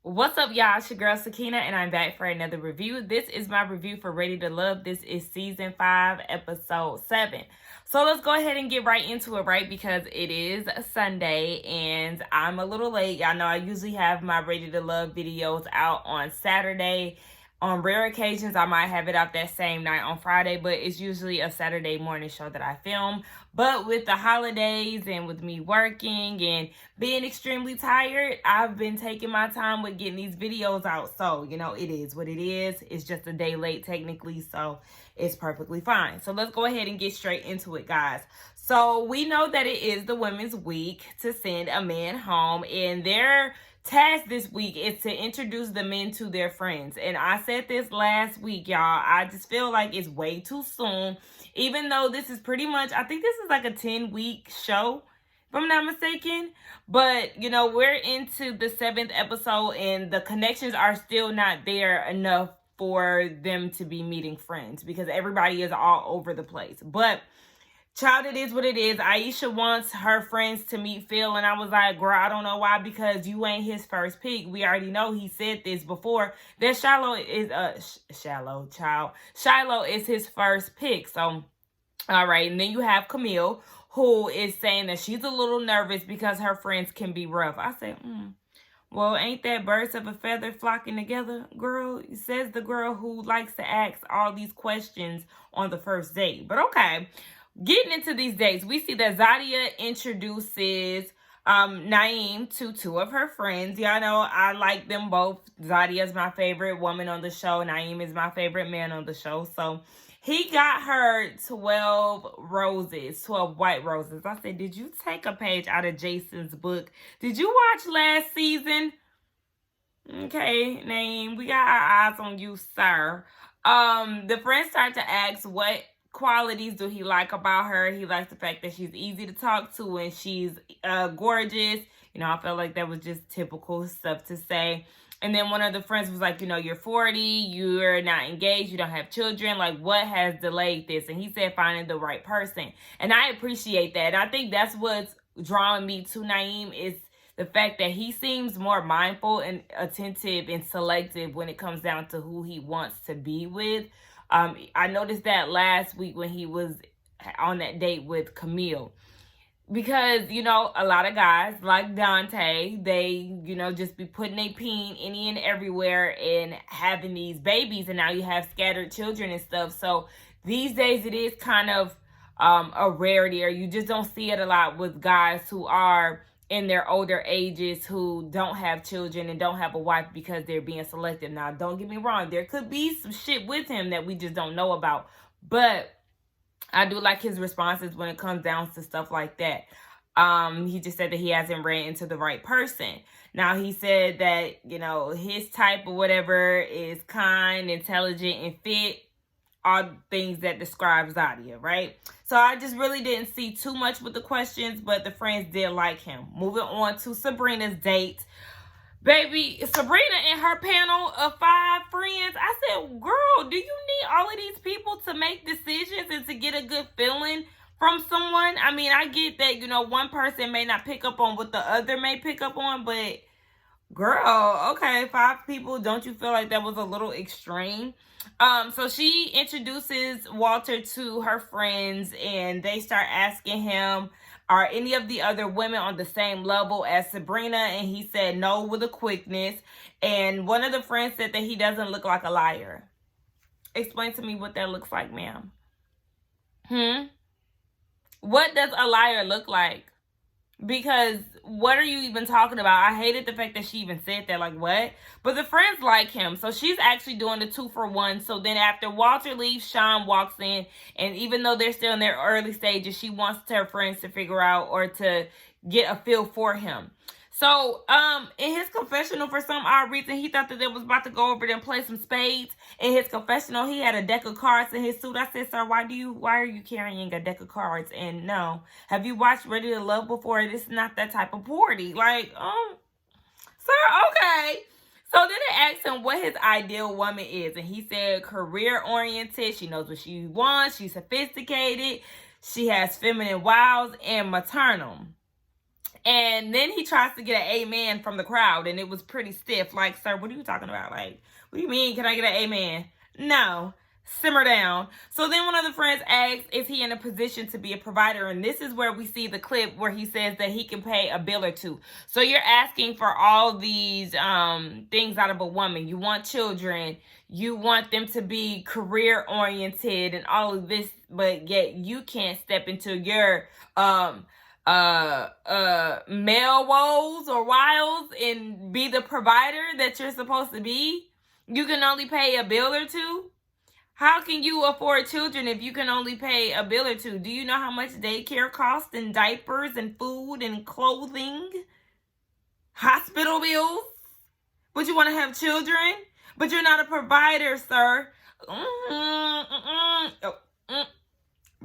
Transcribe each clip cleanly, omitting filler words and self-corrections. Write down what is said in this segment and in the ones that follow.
What's up, y'all? It's your girl Sakina, and I'm back for another review. This is my review for Ready to Love. This is season 5, episode 7. So let's go ahead and get right into it, right? Because it is Sunday, and I'm a little late. Y'all know I usually have my Ready to Love videos out on Saturday. On rare occasions, I might have it out that same night on Friday, but it's usually a Saturday morning show that I film. But with the holidays and with me working and being extremely tired, I've been taking my time with getting these videos out. So, it is what it is. It's just a day late technically, so it's perfectly fine. So let's go ahead and get straight into it, guys. So we know that it is the Women's Week to send a man home, and their task this week is to introduce the men to their friends. And I said this last week, y'all. I just feel like it's way too soon. Even though this is pretty much, I think this is like a 10-week show, if I'm not mistaken. But, we're into the 7th episode and the connections are still not there enough for them to be meeting friends because everybody is all over the place. But child, it is what it is. Aisha wants her friends to meet Phil, and I was like, girl, I don't know why, because you ain't his first pick. We already know he said this before, that Shiloh is his first pick. So, all right, and then you have Camille, who is saying that she's a little nervous because her friends can be rough. I said, well, ain't that birds of a feather flocking together, girl? Says the girl who likes to ask all these questions on the first date. But okay. Getting into these dates, we see that Zadia introduces Naeem to 2 of her friends. Y'all know I like them both. Zadia is my favorite woman on the show. Naeem is my favorite man on the show. So he got her 12 roses, 12 white roses. I said, did you take a page out of Jason's book? Did you watch last season? Okay, Naeem, we got our eyes on you, sir. The friends start to ask what qualities do he like about her. He likes the fact that she's easy to talk to and she's gorgeous. I felt like that was just typical stuff to say. And then one of the friends was like, you're 40, you're not engaged, you don't have children. Like, what has delayed this? And he said finding the right person. And I appreciate that. And I think that's what's drawing me to Naeem, is the fact that he seems more mindful and attentive and selective when it comes down to who he wants to be with. I noticed that last week when he was on that date with Camille. Because, a lot of guys like Dante, they, just be putting their peen any and everywhere and having these babies. And now you have scattered children and stuff. So these days it is kind of a rarity, or you just don't see it a lot with guys who are in their older ages who don't have children and don't have a wife because they're being selective. Now, don't get me wrong. There could be some shit with him that we just don't know about. But I do like his responses when it comes down to stuff like that. He just said that he hasn't ran into the right person. Now, he said that, his type or whatever is kind, intelligent, and fit. All things that describe Zadia, right? So I just really didn't see too much with the questions, but the friends did like him. Moving on to Sabrina's date. Baby, Sabrina and her panel of 5 friends, I said, girl, do you need all of these people to make decisions and to get a good feeling from someone? I mean, I get that, one person may not pick up on what the other may pick up on, but girl, okay, 5 people, don't you feel like that was a little extreme? So she introduces Walter to her friends, and they start asking him, are any of the other women on the same level as Sabrina? And he said no with a quickness. And one of the friends said that he doesn't look like a liar. Explain to me what that looks like, ma'am. What does a liar look like? Because what are you even talking about? I hated the fact that she even said that. Like, what? But the friends like him. So she's actually doing the 2-for-1. So then after Walter leaves, Sean walks in. And even though they're still in their early stages, she wants her friends to figure out or to get a feel for him. So, in his confessional, for some odd reason, he thought that they was about to go over there and play some spades. In his confessional, he had a deck of cards in his suit. I said, sir, why are you carrying a deck of cards? And no, have you watched Ready to Love before? This is not that type of party. Like, sir, okay. So then they asked him what his ideal woman is. And he said career-oriented. She knows what she wants. She's sophisticated. She has feminine wiles and maternal. And then he tries to get an amen from the crowd, and it was pretty stiff. Like, sir, what are you talking about? Like, what do you mean, can I get an amen? No. Simmer down. So then one of the friends asks, is he in a position to be a provider? And this is where we see the clip where he says that he can pay a bill or two. So you're asking for all these things out of a woman. You want children. You want them to be career oriented and all of this, but yet you can't step into your male woes or wiles and be the provider that you're supposed to be. You can only pay a bill or two. How can you afford children if you can only pay a bill or two? Do you know how much daycare costs and diapers and food and clothing? Hospital bills? But you want to have children? But you're not a provider, sir.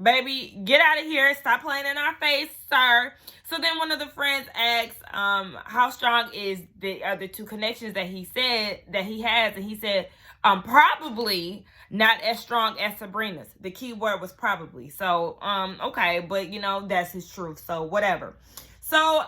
Baby, get out of here. Stop playing in our face, sir. So then one of the friends asks how strong is the other two connections that he said that he has. And he said, probably not as strong as Sabrina's. The key word was probably. So, okay, but you know, that's his truth. So whatever. So,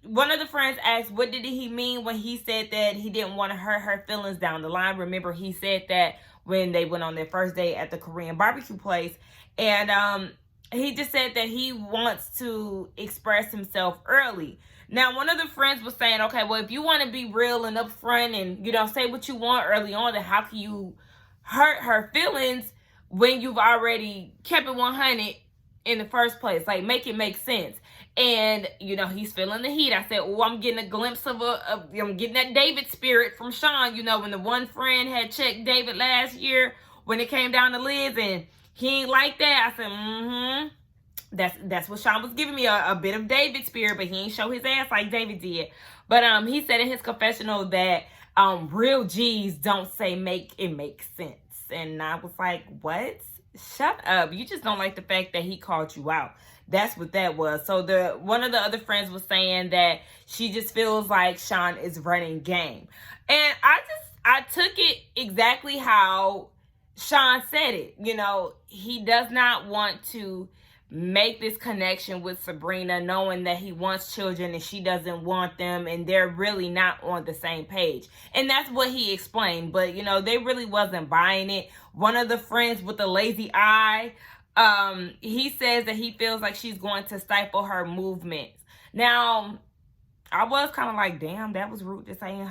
one of the friends asked, what did he mean when he said that he didn't want to hurt her feelings down the line? Remember, he said that when they went on their first date at the Korean barbecue place. And he just said that he wants to express himself early. Now, one of the friends was saying, okay, well, if you want to be real and upfront and, you know, say what you want early on, then how can you hurt her feelings when you've already kept it 100 in the first place? Like, make it make sense. And, you know, he's feeling the heat. I said, oh, I'm getting a glimpse of I'm getting that David spirit from Sean. You know, when the one friend had checked David last year when it came down to Liz and he ain't like that. I said, that's what Sean was giving me, a bit of David spirit, but he ain't show his ass like David did. But he said in his confessional that real G's don't say make it make sense. And I was like, what? Shut up. You just don't like the fact that he called you out. That's what that was. So one of the other friends was saying that she just feels like Sean is running game. And I took it exactly how Sean said it. You know, he does not want to make this connection with Sabrina knowing that he wants children and she doesn't want them, and they're really not on the same page. And that's what he explained, but you know, they really wasn't buying it. One of the friends with the lazy eye, he says that he feels like she's going to stifle her movements. Now, I was kind of like, damn, that was rude to say in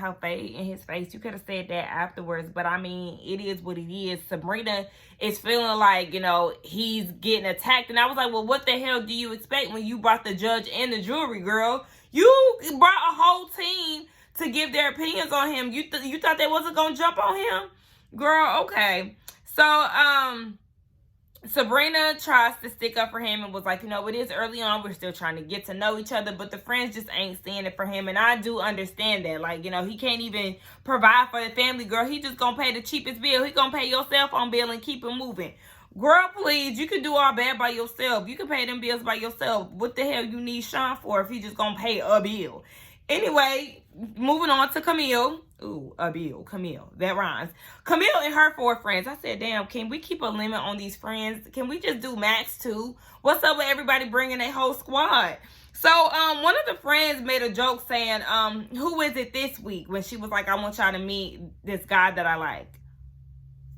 his face. You could have said that afterwards. But, I mean, it is what it is. Sabrina is feeling like, you know, he's getting attacked. And I was like, well, what the hell do you expect when you brought the judge and the jury, girl? You brought a whole team to give their opinions on him. You thought they wasn't going to jump on him? Girl, okay. So, Sabrina tries to stick up for him and was like, you know, it is early on. We're still trying to get to know each other, but the friends just ain't seeing it for him. And I do understand that. Like, you know, he can't even provide for the family, girl. He just gonna pay the cheapest bill. He gonna pay your cell phone bill and keep it moving. Girl, please, you can do all that by yourself. You can pay them bills by yourself. What the hell you need Sean for if he just gonna pay a bill? Anyway, moving on to Camille. Ooh, a bill. Camille. That rhymes. Camille and her 4 friends. I said, damn, can we keep a limit on these friends? Can we just do max 2? What's up with everybody bringing a whole squad? So, one of the friends made a joke saying, who is it this week? When she was like, I want y'all to meet this guy that I like.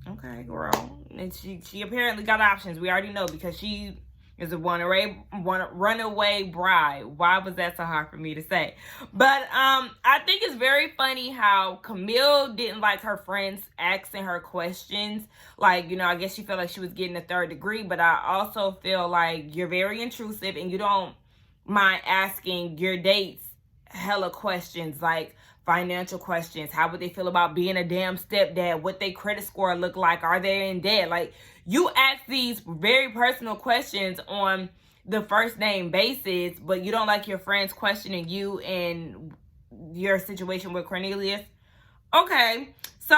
Okay, girl. And she apparently got options. We already know because she is a runaway bride. Why was that so hard for me to say? But I think it's very funny how Camille didn't like her friends asking her questions. Like, you know, I guess she felt like she was getting a 3rd degree. But I also feel like you're very intrusive and you don't mind asking your dates hella questions, like financial questions. How would they feel about being a damn stepdad? What their credit score look like? Are they in debt? Like, you ask these very personal questions on the first name basis, but you don't like your friends questioning you and your situation with Cornelius. Okay. So,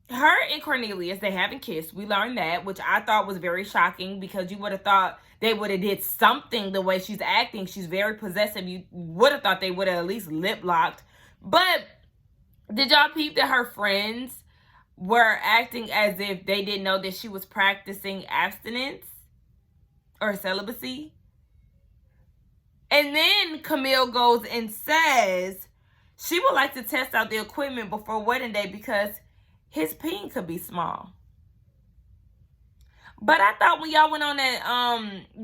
her and Cornelius, they haven't kissed. We learned that, which I thought was very shocking because you would have thought they would have did something the way she's acting. She's very possessive. You would have thought they would have at least lip locked. But did y'all peep that her friends were acting as if they didn't know that she was practicing abstinence or celibacy? And then Camille goes and says she would like to test out the equipment before wedding day because his peen could be small. But I thought when y'all went on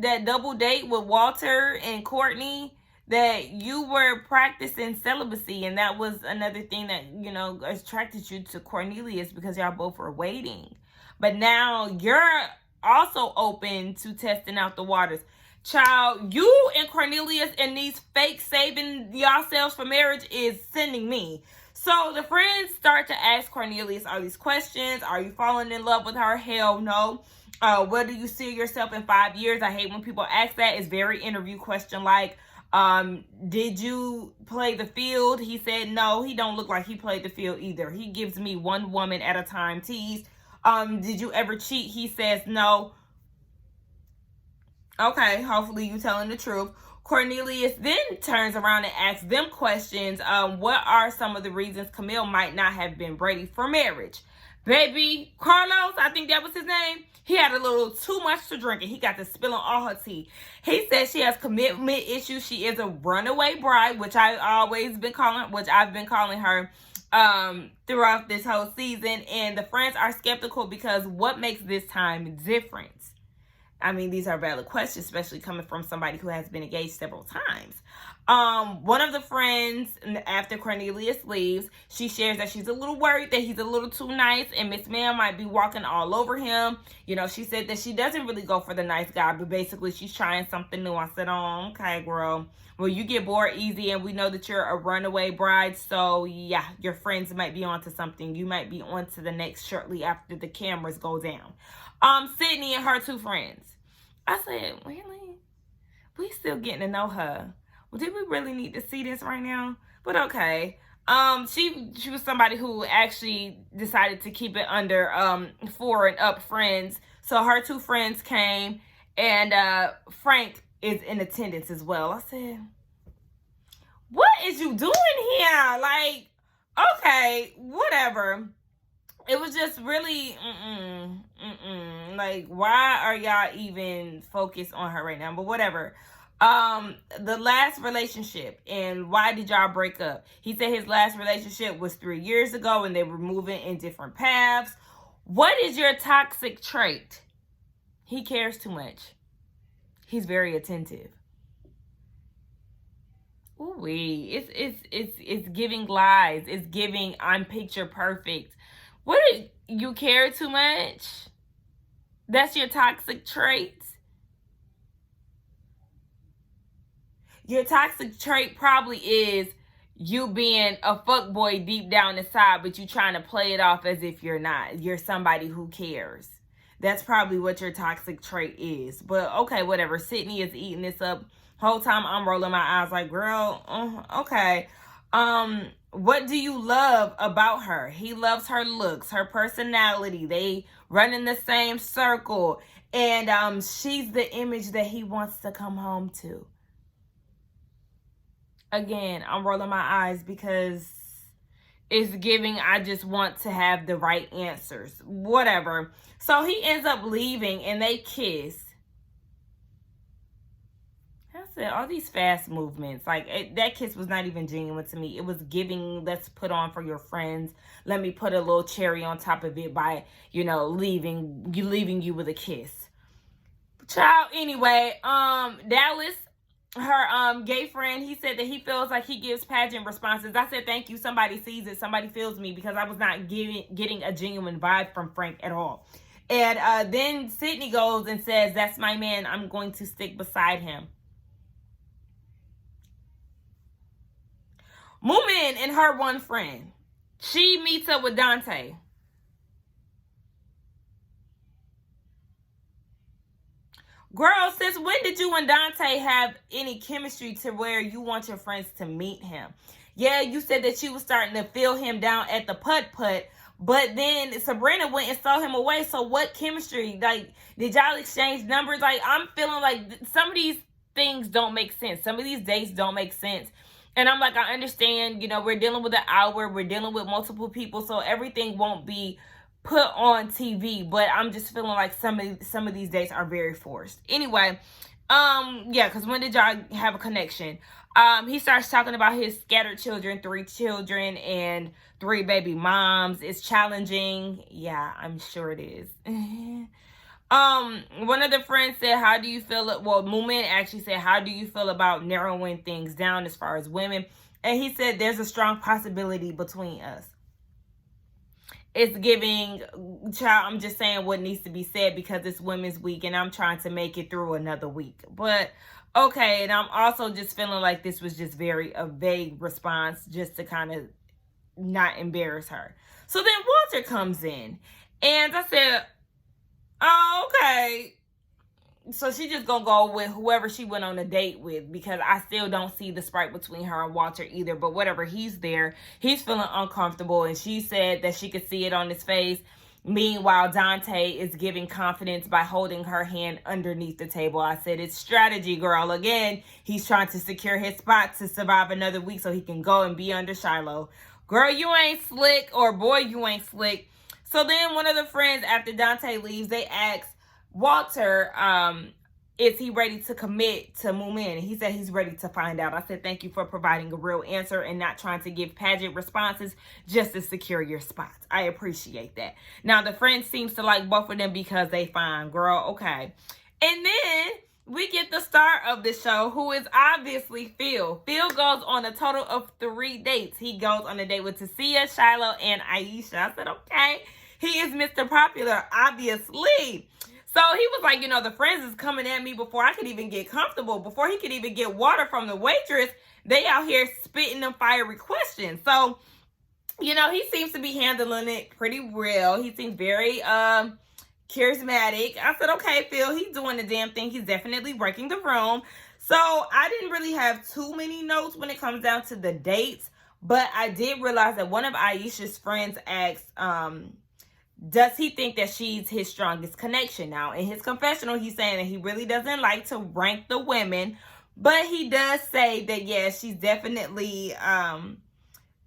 that double date with Walter and Courtney that you were practicing celibacy, and that was another thing that, you know, attracted you to Cornelius because y'all both were waiting. But now you're also open to testing out the waters. Child, you and Cornelius and these fake saving yourselves for marriage is sending me. So the friends start to ask Cornelius all these questions. Are you falling in love with her? Hell no. Where do you see yourself in 5 years? I hate when people ask that. It's very interview question like, did you play the field? He said no. He don't look like he played the field either. He gives me one woman at a time tease. Did you ever cheat? He says no. Okay, hopefully you telling the truth. Cornelius then turns around and asks them questions. What are some of the reasons Camille might not have been ready for marriage? Baby Carlos, I think that was his name. He had a little too much to drink and he got to spilling all her tea. He says she has commitment issues. She is a runaway bride, which I've been calling her throughout this whole season. And the friends are skeptical because what makes this time different? I mean, these are valid questions, especially coming from somebody who has been engaged several times. One of the friends, after Cornelius leaves, she shares that she's a little worried that he's a little too nice and Miss Ma'am might be walking all over him. You know, she said that she doesn't really go for the nice guy, but basically she's trying something new. I said, oh, okay, girl. Well, you get bored easy, and we know that you're a runaway bride, so yeah, your friends might be onto something. You might be onto the next shortly after the cameras go down. Sydney and her two friends. I said, really? We still getting to know her. Well, did we really need to see this right now? But okay. She was somebody who actually decided to keep it under 4 and up friends. So her two friends came, and Frank is in attendance as well. I said, what is you doing here? Like, okay, whatever. It was just really, like, why are y'all even focused on her right now? But whatever. The last relationship, and why did y'all break up? He said his last relationship was 3 years ago and they were moving in different paths. What is your toxic trait? He cares too much. He's very attentive. Ooh-wee. It's giving lies. It's giving I'm picture perfect. What, you care too much? That's your toxic trait? Your toxic trait probably is you being a fuckboy deep down inside, but you trying to play it off as if you're not. You're somebody who cares. That's probably what your toxic trait is. But okay, whatever. Sydney is eating this up. Whole time I'm rolling my eyes like, girl, okay. What do you love about her? He loves her looks, her personality. They run in the same circle. And she's the image that he wants to come home to. Again, I'm rolling my eyes because it's giving I just want to have the right answers. Whatever. So he ends up leaving and they kiss. I said, all these fast movements, like that kiss was not even genuine to me. It was giving, let's put on for your friends. Let me put a little cherry on top of it by, leaving you with a kiss. Child, anyway, Dallas, her gay friend, he said that he feels like he gives pageant responses. I said, thank you. Somebody sees it. Somebody feels me, because I was not getting a genuine vibe from Frank at all. And then Sydney goes and says, that's my man. I'm going to stick beside him. Moomin and her one friend, she meets up with Dante. Girl, since when did you and Dante have any chemistry to where you want your friends to meet him? Yeah, you said that you was starting to feel him down at the putt-putt, but then Sabrina went and saw him away. So what chemistry? Like, did y'all exchange numbers? Like, I'm feeling like some of these things don't make sense. Some of these dates don't make sense. And I'm like, I understand, we're dealing with an hour. We're dealing with multiple people. So everything won't be put on TV. But I'm just feeling like some of these dates are very forced. Anyway, Yeah, because when did y'all have a connection? He starts talking about his scattered children, 3 children, and 3 baby moms. It's challenging. Yeah, I'm sure it is. One of the friends said, how do you feel? Well, Moomin actually said, how do you feel about narrowing things down as far as women? And he said, there's a strong possibility between us. It's giving, child, I'm just saying what needs to be said because it's Women's Week and I'm trying to make it through another week. But, okay, and I'm also just feeling like this was just a vague response just to kind of not embarrass her. So then Walter comes in and I said, oh, okay. So she just gonna go with whoever she went on a date with because I still don't see the spark between her and Walter either. But whatever, he's there. He's feeling uncomfortable and she said that she could see it on his face. Meanwhile, Dante is giving confidence by holding her hand underneath the table. I said, it's strategy, girl. Again, he's trying to secure his spot to survive another week so he can go and be under Shiloh. Girl, you ain't slick, or boy, you ain't slick. So then one of the friends, after Dante leaves, they ask Walter, is he ready to commit to Moomin? And he said he's ready to find out. I said, thank you for providing a real answer and not trying to give pageant responses just to secure your spots. I appreciate that. Now, the friend seems to like both of them because they fine, girl. Okay. And then we get the star of the show, who is obviously Phil. Phil goes on a total of 3 dates. He goes on a date with Tacia, Shiloh, and Aisha. I said, okay. He is Mr. Popular, obviously. So he was like, the friends is coming at me before I could even get comfortable. Before he could even get water from the waitress, they out here spitting them fiery questions. So, he seems to be handling it pretty well. He seems very charismatic. I said, okay, Phil, he's doing the damn thing. He's definitely working the room. So I didn't really have too many notes when it comes down to the dates. But I did realize that one of Aisha's friends asked, does he think that she's his strongest connection? Now, in his confessional, he's saying that he really doesn't like to rank the women, but he does say that, yeah, she's definitely,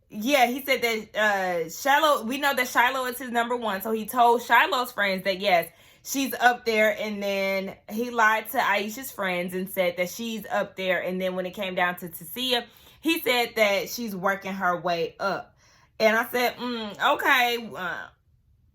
he said that Shiloh, we know that Shiloh is his number 1, so he told Shiloh's friends that, yes, she's up there, and then he lied to Aisha's friends and said that she's up there, and then when it came down to Tacia, he said that she's working her way up. And I said, okay,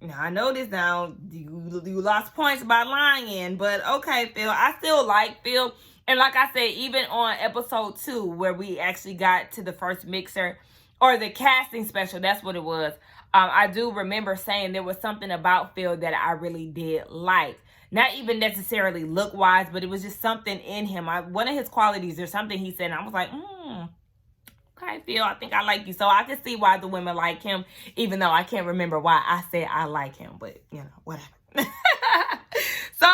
now, I know this now. You lost points by lying, but okay, Phil. I still like Phil. And like I said, even on episode 2, where we actually got to the first mixer, or the casting special, that's what it was. I do remember saying there was something about Phil that I really did like. Not even necessarily look-wise, but it was just something in him. One of his qualities or something he said, and I was like, okay, Phil, I think I like you. So I can see why the women like him, even though I can't remember why I said I like him, but whatever. So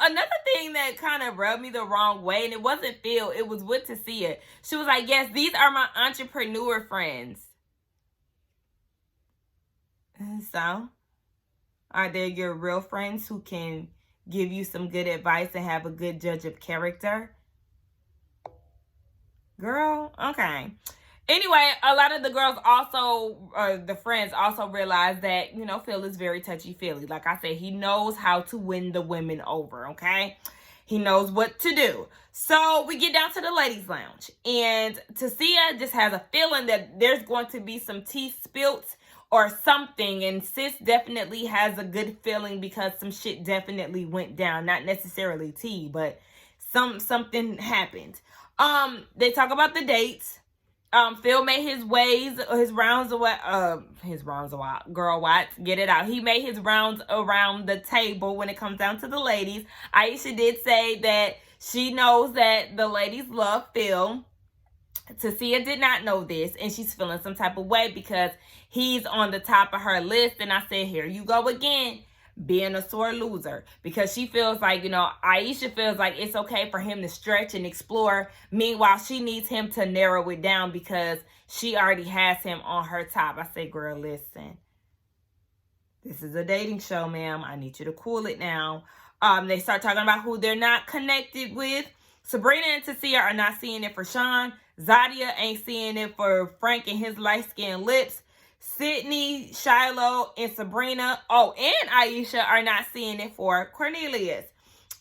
another thing that kind of rubbed me the wrong way, and it wasn't Phil, it was with Tacia. She was like, yes, these are my entrepreneur friends. And so, are they your real friends who can give you some good advice and have a good judge of character? Girl, okay. Anyway, a lot of the girls also, the friends also realized that, Phil is very touchy-feely. Like I said, he knows how to win the women over, okay? He knows what to do. So we get down to the ladies' lounge. And Tacia just has a feeling that there's going to be some tea spilt or something. And sis definitely has a good feeling because some shit definitely went down. Not necessarily tea, but something happened. They talk about the dates. Phil made his rounds girl, what? Get it out. He made his rounds around the table when it comes down to the ladies. Aisha did say that she knows that the ladies love Phil. Tacia did not know this, and she's feeling some type of way because he's on the top of her list. And I said, here you go again, being a sore loser, because she feels like, Aisha feels like it's okay for him to stretch and explore. Meanwhile, she needs him to narrow it down because she already has him on her top. I say, girl, listen, this is a dating show, ma'am. I need you to cool it now. They start talking about who they're not connected with. Sabrina and Tacia are not seeing it for Sean. Zadia ain't seeing it for Frank and his light-skinned lips. Sydney, Shiloh, and Sabrina, and Aisha are not seeing it for Cornelius.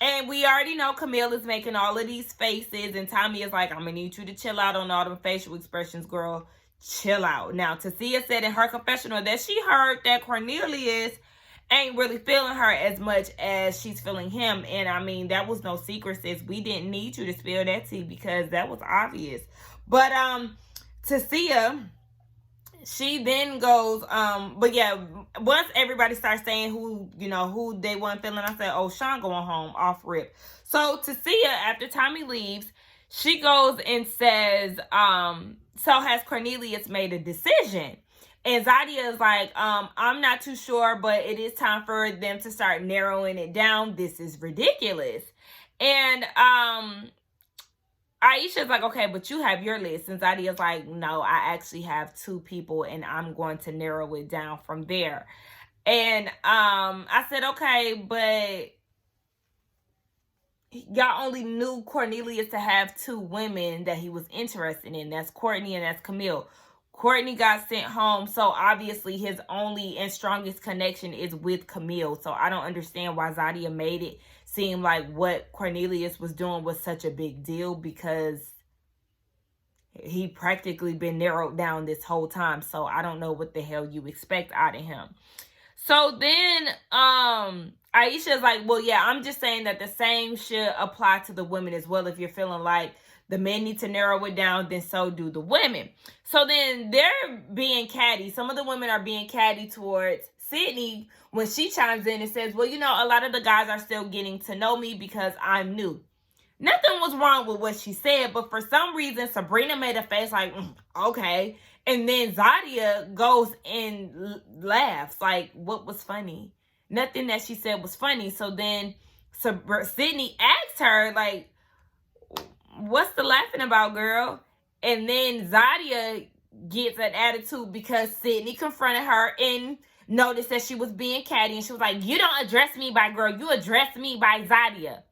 And we already know Camille is making all of these faces, and Tommy is like, I'm gonna need you to chill out on all the facial expressions, girl. Chill out. Now, Tacia said in her confessional that she heard that Cornelius ain't really feeling her as much as she's feeling him. And I mean, that was no secret, sis. We didn't need you to spill that tea because that was obvious. But Tacia, she then goes, but yeah, once everybody starts saying who they weren't feeling, I said, oh, Sean going home off rip. So Tacia, after Tommy leaves, she goes and says, so has Cornelius made a decision? And Zadia is like, I'm not too sure, but it is time for them to start narrowing it down. This is ridiculous. And Aisha's like, okay, but you have your list. And Zadia's like, no, I actually have 2 people, and I'm going to narrow it down from there. And I said, okay, but y'all only knew Cornelius to have 2 women that he was interested in. That's Courtney and that's Camille. Courtney got sent home, so obviously his only and strongest connection is with Camille. So I don't understand why Zadia made it seem like what Cornelius was doing was such a big deal, because he practically been narrowed down this whole time. So I don't know what the hell you expect out of him. So then Aisha's like, well, yeah, I'm just saying that the same should apply to the women as well. If you're feeling like the men need to narrow it down, then so do the women. So then they're being catty. Some of the women are being catty towards Sydney when she chimes in and says, well, a lot of the guys are still getting to know me because I'm new. Nothing was wrong with what she said, but for some reason, Sabrina made a face like, okay. And then Zadia goes and laughs like, what was funny? Nothing that she said was funny. So then Sydney asked her, like, what's the laughing about, girl? And then Zadia gets an attitude because Sydney confronted her and noticed that she was being catty. And she was like, you don't address me by girl. You address me by Zadia.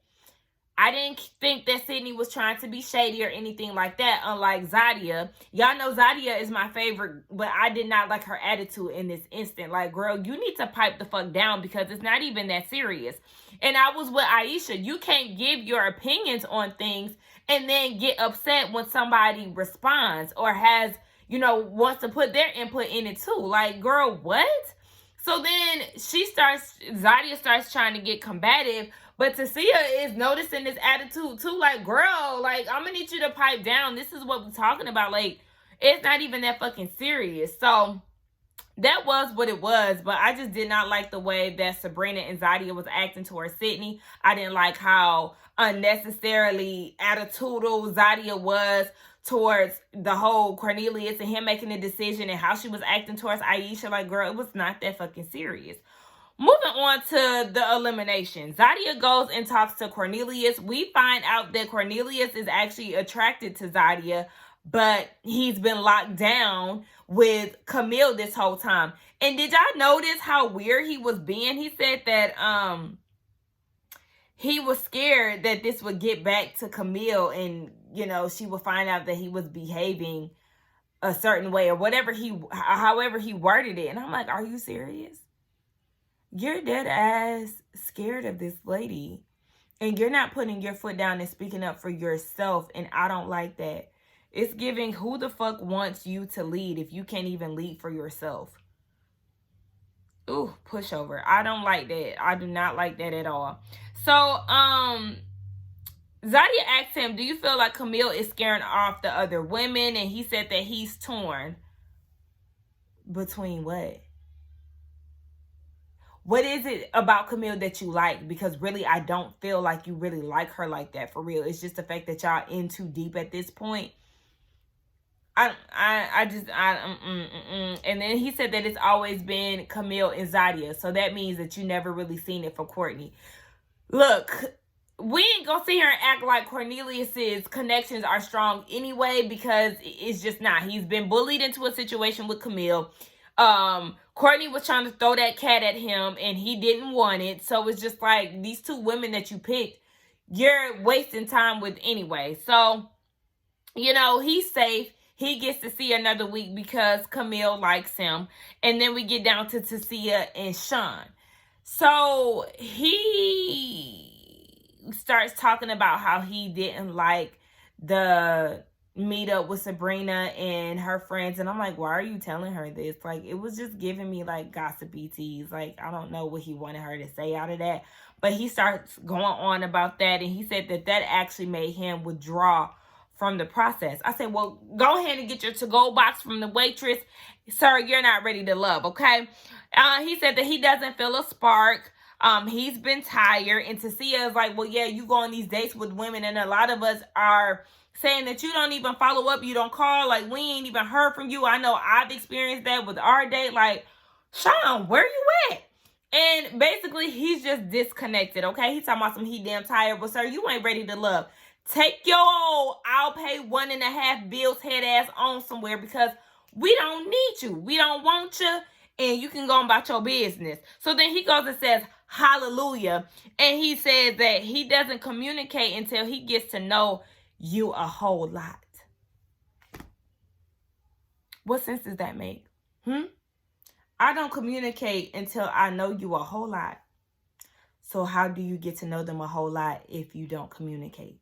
I didn't think that Sydney was trying to be shady or anything like that, unlike Zadia. Y'all know Zadia is my favorite, but I did not like her attitude in this instant. Like, girl, you need to pipe the fuck down because it's not even that serious. And I was with Aisha. You can't give your opinions on things and then get upset when somebody responds or has, wants to put their input in it too. Like, girl, what? So then Zadia starts trying to get combative, but Tacia is noticing this attitude too. Like, girl, like, I'm gonna need you to pipe down. This is what we're talking about. Like, it's not even that fucking serious. So that was what it was, but I just did not like the way that Sabrina and Zadia was acting towards Sydney. I didn't like how unnecessarily attitudinal Zadia was towards the whole Cornelius and him making a decision and how she was acting towards Aisha. Like, girl, it was not that fucking serious. Moving on to the elimination. Zadia goes and talks to Cornelius. We find out that Cornelius is actually attracted to Zadia, but he's been locked down with Camille this whole time. And did y'all notice how weird he was being? He said that he was scared that this would get back to Camille and, she would find out that he was behaving a certain way or however he worded it. And I'm like, are you serious? You're dead ass scared of this lady. And you're not putting your foot down and speaking up for yourself. And I don't like that. It's giving, who the fuck wants you to lead if you can't even lead for yourself? Ooh, pushover. I don't like that. I do not like that at all. So, Zadia asked him, do you feel like Camille is scaring off the other women? And he said that he's torn. Between what? What is it about Camille that you like? Because really, I don't feel like you really like her like that for real. It's just the fact that y'all in too deep at this point. And then he said that it's always been Camille and Zadia. So that means that you never really seen it for Courtney. Look, we ain't gonna sit here and act like Cornelius's connections are strong anyway, because it's just not. He's been bullied into a situation with Camille. Courtney was trying to throw that cat at him and he didn't want it. So it's just like these 2 women that you picked, you're wasting time with anyway. So, he's safe. He gets to see another week because Camille likes him. And then we get down to Tacia and Sean. So starts talking about how he didn't like the meetup with Sabrina and her friends, and I'm like, why are you telling her this? Like, it was just giving me like gossipy teas. Like, I don't know what he wanted her to say out of that, but he starts going on about that, and he said that actually made him withdraw from the process. I said, well, go ahead and get your to-go box from the waitress. Sir, you're not ready to love, okay? He said that he doesn't feel a spark. He's been tired. And Tacia is like, well, yeah, you go on these dates with women, and a lot of us are saying that you don't even follow up, you don't call, like, we ain't even heard from you. I know I've experienced that with our date. Like, Sean, where you at? And basically, he's just disconnected, okay? He's talking about some he damn tired, but sir, you ain't ready to love. Take your old I'll pay 1.5 bills head ass on somewhere, because we don't need you. We don't want you, and you can go about your business. So then he goes and says, hallelujah. And he says that he doesn't communicate until he gets to know you a whole lot. What sense does that make? I don't communicate until I know you a whole lot. So how do you get to know them a whole lot if you don't communicate?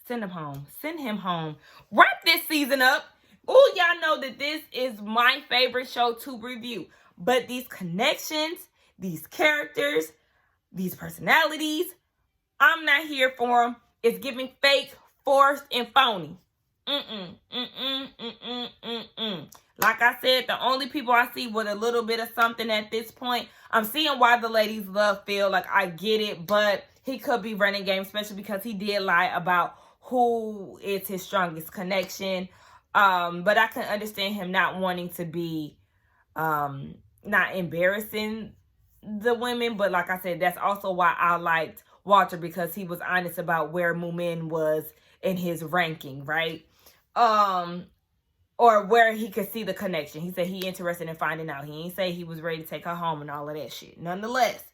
Send him home. Send him home. Wrap this season up. Oh, y'all know that this is my favorite show to review. But these connections, these characters, these personalities, I'm not here for them. It's giving fake, forced, and phony. Like I said, the only people I see with a little bit of something at this point, I'm seeing why the ladies love Phil. Like, I get it, but he could be running game, especially because he did lie about who is his strongest connection. But I can understand him not wanting to be not embarrassing the women. But like I said, that's also why I liked Walter, because he was honest about where Moomin was in his ranking, right? Or where he could see the connection. He said he interested in finding out. He ain't say he was ready to take her home and all of that shit. Nonetheless,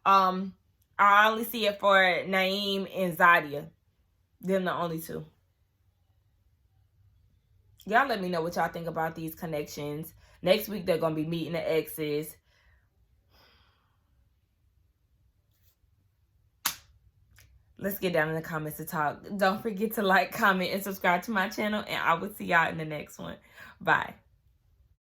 I only see it for Naeem and Zadia. Them the only two. Y'all let me know what y'all think about these connections. Next week, they're going to be meeting the exes. Let's get down in the comments to talk. Don't forget to like, comment, and subscribe to my channel. And I will see y'all in the next one. Bye.